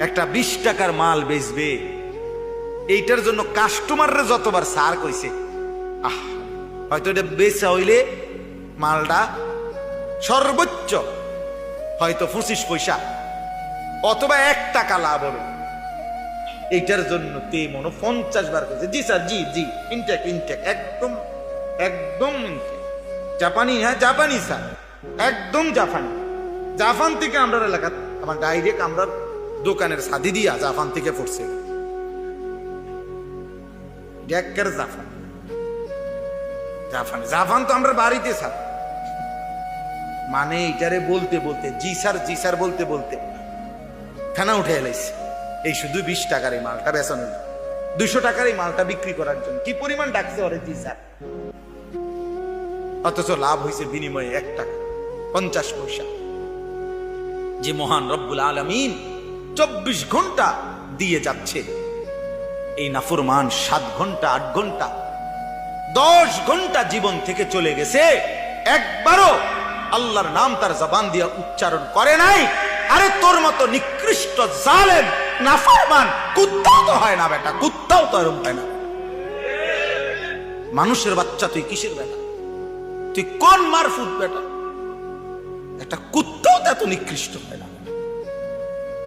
একটা 20 টাকার মাল বেচবে, এইটার জন্য কাস্টমাররা যতবার সার কইছে, হয়তো এটা বেচা হইলে মালটা সর্বোচ্চ হয়তো 25 পয়সা অথবা 1 টাকা লাভ হবে। এইটার জন্য তে মনে 50 বার কইছে, জি স্যার, জি জি, ইনটেক ইনটেক, একদম একদম ইনটেক, জাপানি, হ্যাঁ জাপানি স্যার, একদম জাপানি। জাপান থেকে আমরা এলাকা আমার ডাইরেক্ট আমরা দোকানের সাদি দিয়া জাপান থেকে পড়ছে, ডেকের জাপান, জাপান জাপান তো আমরা বাড়িতে স্যার, মানে এটারে বলতে বলতে জি স্যার বলতে বলতে খানা উঠে এলাইছে। এই শুধু 20 টাকার এই মালটা বেচানো, 200 টাকার এই মালটা বিক্রি করার জন্য কি পরিমাণ ডাকছে ওরে জি স্যার, অথচ লাভ হয়েছে বিনিময়ে 1 টাকা 50 পয়সা। যে মহান রব্বুল আলামিন 24 ঘন্টা দিয়ে যাচ্ছে, এই নাফরমান 7 ঘন্টা 8 ঘন্টা 10 ঘন্টা জীবন থেকে চলে গেছে, একবারও আল্লাহর নাম তার জবান দিয়ে উচ্চারণ করে নাই। আরে তোর মতো নিকৃষ্ট জালেম নাফরমান কুত্তাও তো হয় না বেটা, কুত্তাও তো এরকম হয় না। মানুষের বাচ্চা তুই কিসের বেটা, তুই কোন মারফুট বেটা, একটা কুত্তাও তো এত নিকৃষ্ট হয় না।